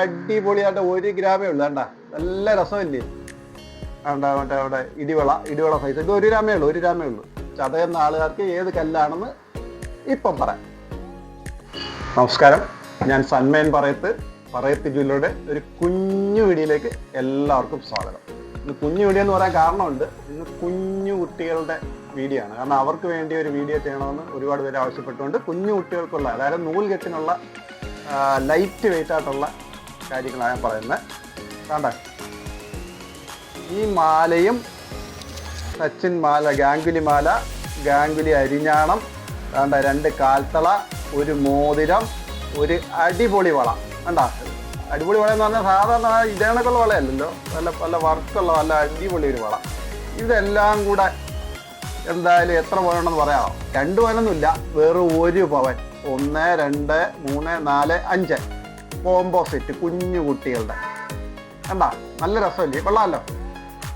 അടിപൊളിയായിട്ട് 1 ഗ്രാമേ ഉള്ളൂ. വേണ്ട നല്ല രസമില്ലേ? മറ്റേ അവിടെ ഇടിവള സൈസ്. ഇത് 1 ഗ്രാമേ ഉള്ളൂ, 1 ഗ്രാമേ ഉള്ളൂ. ചതയുന്ന ആളുകാർക്ക് ഏത് കല്ലാണെന്ന് ഇപ്പം പറയാം. നമസ്കാരം, ഞാൻ സന്മയൻ പറയത്ത് ജ്വല്ലറിയുടെ ഒരു കുഞ്ഞു വീഡിയോയിലേക്ക് എല്ലാവർക്കും സ്വാഗതം. ഇന്ന് കുഞ്ഞു വീഡിയോ എന്ന് പറയാൻ കാരണമുണ്ട്. ഇന്ന് കുഞ്ഞു കുട്ടികളുടെ വീഡിയോ ആണ്. കാരണം അവർക്ക് വേണ്ടി ഒരു വീഡിയോ ചെയ്യണമെന്ന് ഒരുപാട് പേര് ആവശ്യപ്പെട്ടുകൊണ്ട് കുഞ്ഞു കുട്ടികൾക്കുള്ള, അതായത് നൂൽകെട്ടിനുള്ള ലൈറ്റ് വെയിറ്റ് ആയിട്ടുള്ള കാര്യങ്ങളാണ് ഞാൻ പറയുന്നത്. വേണ്ട ഈ മാലയും സച്ചിൻ മാല, ഗാംഗുലി അരിഞ്ഞാണം, വേണ്ട 2 കാൽത്തള, ഒരു മോതിരം, ഒരു അടിപൊളി വള. വേണ്ട അടിപൊളി വള എന്ന് പറഞ്ഞാൽ സാധാരണ ഇതേണക്കുള്ള വളയല്ലല്ലോ, നല്ല വർക്കുള്ള നല്ല അടിപൊളി ഒരു വള. ഇതെല്ലാം കൂടെ എന്തായാലും എത്ര പവനുണ്ടെന്ന് പറയാമോ? 2 പവനൊന്നുമില്ല, വെറും 1 പവൻ. 1, 2, 3, 4, 5 കോംബോ സെറ്റ് കുഞ്ഞു കുട്ടികളുടെ. കണ്ടാ നല്ല രസമല്ലേ? കൊള്ളാമല്ലോ.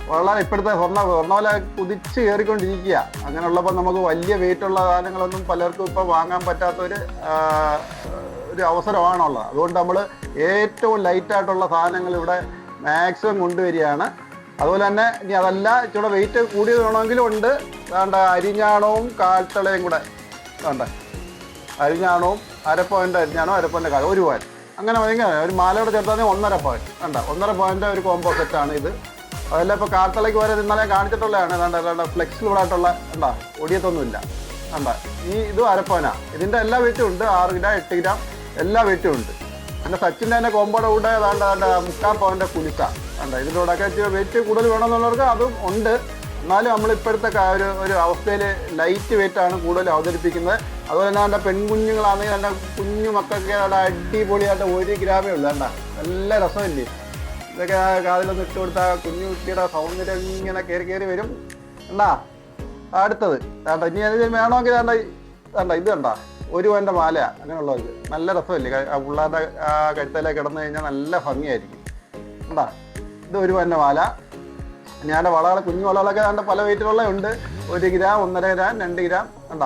വളരെ ഇപ്പോഴത്തെ സ്വർണ്ണവില കുതിച്ച് കയറിക്കൊണ്ടിരിക്കുക. അങ്ങനെയുള്ളപ്പോൾ നമുക്ക് വലിയ വെയിറ്റുള്ള സാധനങ്ങളൊന്നും പലർക്കും ഇപ്പോൾ വാങ്ങാൻ പറ്റാത്തൊരു അവസരമാണുള്ളത്. അതുകൊണ്ട് നമ്മൾ ഏറ്റവും ലൈറ്റായിട്ടുള്ള സാധനങ്ങൾ ഇവിടെ മാക്സിമം കൊണ്ടുവരികയാണ്. അതുപോലെ തന്നെ ഇനി അതല്ല ഇച്ചിരി വെയിറ്റ് കൂടിയത് വേണമെങ്കിലും ഉണ്ട്. വേണ്ട അരിഞ്ഞാണവും കാൽത്തളയും കൂടെ വേണ്ട, അരിഞ്ഞാണവും അരപ്പവൻ്റെ അരിഞ്ഞാണോ, അരപ്പവൻ്റെ കാൽ, 1 പവൻ. അങ്ങനെ ഭയങ്കര ഒരു മാലയോടെ ചേർത്താൽ 1.5 പവൻ. വേണ്ട 1.5 പവൻ്റെ ഒരു കോംബോ സെറ്റാണ് ഇത്. അതെല്ലാം ഇപ്പോൾ കാൽത്തളയ്ക്ക് വരെ ഇന്നലെ കാണിച്ചിട്ടുള്ളതാണ്. വേണ്ട ഫ്ലെക്സിബിൾ ആയിട്ടുള്ള, വേണ്ട ഒടിയത്തൊന്നുമില്ല. വേണ്ട ഇതും അരപ്പവനാണ്. ഇതിൻ്റെ എല്ലാ വെയിറ്റും ഉണ്ട്. 6 ഗ്രാം 8 ഗ്രാം എല്ലാ വെയിറ്റും ഉണ്ട്. പിന്നെ സച്ചിൻ്റെ തന്നെ കോമ്പോടെ കൂടെ വേണ്ട 3/4 പവൻ്റെ കുലുക്ക. വേണ്ട ഇതിലൂടെയൊക്കെ വെയിറ്റ് കൂടുതൽ വേണമെന്നുള്ളവർക്ക് അതും ഉണ്ട്. എന്നാലും നമ്മളിപ്പോഴത്തെ ഒരു അവസ്ഥയിൽ ലൈറ്റ് വെയിറ്റാണ് കൂടുതൽ അവതരിപ്പിക്കുന്നത്. അതുപോലെ തന്നെ എൻ്റെ പെൺകുഞ്ഞുങ്ങളാണെങ്കിൽ എൻ്റെ കുഞ്ഞു മക്കൾക്ക് അവിടെ അടിപൊളിയായിട്ട് 1 ഗ്രാമേ ഉള്ളൂ. വേണ്ട നല്ല രസമില്ലേ? ഇതൊക്കെ കാതിലൊന്ന് ഇട്ട് കൊടുത്താൽ കുഞ്ഞു കുട്ടിയുടെ സൗന്ദര്യം ഇങ്ങനെ കയറി വരും. വേണ്ടാ അടുത്തത് വേണ്ട ഇനി ഏതെങ്കിലും വേണമെങ്കിൽ വേണ്ട ഇത് വേണ്ട 1 പവൻ്റെ മാല. അങ്ങനെയുള്ളത് നല്ല രസമില്ലേ? പിള്ളേരുടെ കഴുത്തലേക്ക് കിടന്നു കഴിഞ്ഞാൽ നല്ല ഭംഗിയായിരിക്കും. വേണ്ടാ ഇത് 1 പവൻ്റെ മാല. ഞാൻ വളകൾ, കുഞ്ഞു വളകളൊക്കെ വേണ്ട പല വെയിറ്റിലുള്ള ഉണ്ട്. 1 ഗ്രാം, 1.5 ഗ്രാം, 2 ഗ്രാം. വേണ്ട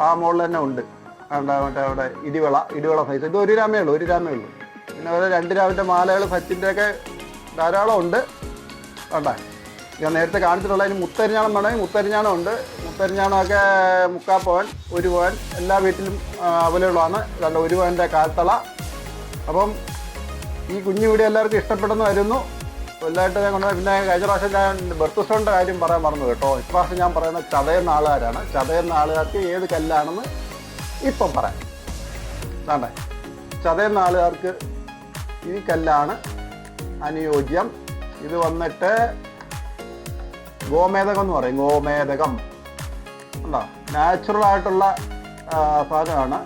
ആ മുകളിൽ തന്നെ ഉണ്ട്. വേണ്ട മറ്റേ അവിടെ ഇടിവള സൈസ്. ഇത് 1 ഗ്രാമേ ഉള്ളൂ, 1 ഗ്രാമേ ഉള്ളൂ. പിന്നെ ഒരു 2 ഗ്രാമിൻ്റെ മാലകൾ സച്ചിൻ്റെയൊക്കെ ധാരാളം ഉണ്ട്. വേണ്ട ഞാൻ നേരത്തെ കാണിച്ചിട്ടുള്ള അതിന് മുത്തരിഞ്ഞാണം വേണമെങ്കിൽ മുത്തരിഞ്ഞാണം ഉണ്ട്. മുത്തരിഞ്ഞാണമൊക്കെ 3/4 പവൻ, 1 പവൻ എല്ലാ വീട്ടിലും അവൈലബിൾ ആണ്. 1 പവൻ്റെ കാൽത്തള. അപ്പം ഈ കുഞ്ഞു വീഡിയോ എല്ലാവർക്കും ഇഷ്ടപ്പെടുന്നു വരുന്നു. വലുതായിട്ട് ഞാൻ കൊണ്ടുപോയി. പിന്നെ കഴിഞ്ഞ പ്രാവശ്യം ഞാൻ ബർത്ത് സ്റ്റോണിൻ്റെ കാര്യം പറയാൻ മറന്നു കേട്ടോ. ഇപ്രാവശ്യം ഞാൻ പറയുന്നത് ചതയുന്ന ആളുകാരാണ്. ചതയുന്ന ആളുകാർക്ക് ഏത് കല്ലാണെന്ന് ഇപ്പം പറയാം. വേണ്ടേ ചതയുന്ന ആളുകാർക്ക് ഈ കല്ലാണ് അനുയോജ്യം. ഇത് വന്നിട്ട് ഗോമേതകം എന്ന് പറയും. ഗോമേതകം ഉണ്ടോ? നാച്ചുറൽ ആയിട്ടുള്ള സാധനമാണ്.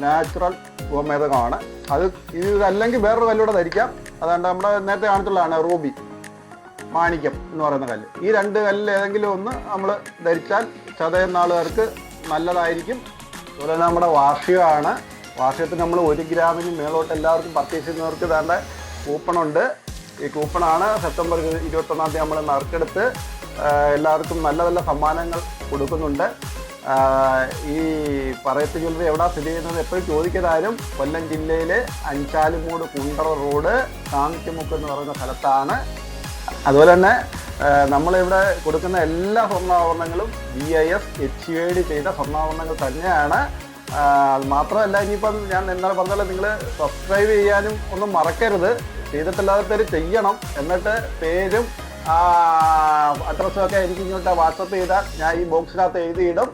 നാച്ചുറൽ ഗോമേതകമാണ് അത്. ഇതല്ലെങ്കിൽ വേറൊരു കല്ലൂടെ ധരിക്കാം. അതുകൊണ്ട് നമ്മുടെ നേരത്തെ കാണിച്ചുള്ളതാണ് റൂബി, മാണിക്യം എന്ന് പറയുന്ന കല്ല്. ഈ 2 കല്ലിൽ ഏതെങ്കിലും ഒന്ന് നമ്മൾ ധരിച്ചാൽ ചതയുന്ന ആളുകാർക്ക് നല്ലതായിരിക്കും. അതുപോലെ തന്നെ നമ്മുടെ വാർഷികമാണ്. വാർഷികത്തിന് നമ്മൾ 1 ഗ്രാമിന് മേലോട്ട് എല്ലാവർക്കും പർച്ചേസ് ചെയ്യുന്നവർക്ക് വേണ്ട കൂപ്പണുണ്ട്. ഈ കൂപ്പണാണ് സെപ്റ്റംബർ 21-ാം തീയതി നമ്മൾ നറുക്കെടുത്ത് എല്ലാവർക്കും നല്ല നല്ല സമ്മാനങ്ങൾ കൊടുക്കുന്നുണ്ട്. ഈ പറയത്ത് ജ്വല്ലറി എവിടെ സ്ഥിതി ചെയ്യുന്നത് എപ്പോഴും ചോദിക്കുന്നതാരും കൊല്ലം ജില്ലയിലെ അഞ്ചാലുമൂട് കുണ്ടറ റോഡ് കാണിക്കമുക്ക് എന്ന് പറയുന്ന സ്ഥലത്താണ്. അതുപോലെ തന്നെ നമ്മളിവിടെ കൊടുക്കുന്ന എല്ലാ സ്വർണ്ണാഭരണങ്ങളും BIS HUID ചെയ്ത സ്വർണ്ണാഭരണങ്ങൾ തന്നെയാണ്. അത് മാത്രമല്ല, ഇനിയിപ്പം ഞാൻ എന്നാൽ പറഞ്ഞാൽ നിങ്ങൾ സബ്സ്ക്രൈബ് ചെയ്യാനും ഒന്നും മറക്കരുത്. ചെയ്തിട്ടില്ലാത്തവർ ചെയ്യണം. എന്നിട്ട് പേരും അഡ്രസ്സും ഒക്കെ എനിക്ക് ഇങ്ങോട്ട് വാട്സപ്പ് ചെയ്താൽ ഞാൻ ഈ ബോക്സിനകത്ത് എഴുതിയിടും.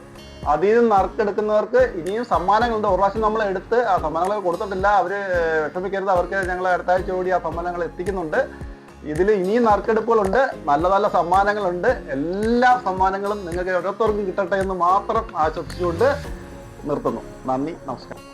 അതിൽ നിന്ന് നറുക്കെടുക്കുന്നവർക്ക് ഇനിയും സമ്മാനങ്ങളുണ്ട്. ഒരു പ്രാവശ്യം നമ്മൾ എടുത്ത് ആ സമ്മാനങ്ങൾ കൊടുത്തിട്ടില്ല. അവർ വിഷമിക്കരുത്. അവർക്ക് ഞങ്ങൾ അടുത്ത ആഴ്ച കൂടി ആ സമ്മാനങ്ങൾ എത്തിക്കുന്നുണ്ട്. ഇതിൽ ഇനിയും നറുക്കെടുപ്പുകളുണ്ട്. നല്ല നല്ല സമ്മാനങ്ങളുണ്ട്. എല്ലാ സമ്മാനങ്ങളും നിങ്ങൾക്ക് ഓരോരുത്തർക്കും കിട്ടട്ടെ എന്ന് മാത്രം ആശംസിച്ചുകൊണ്ട് നിർത്തുന്നു. നന്ദി, നമസ്കാരം.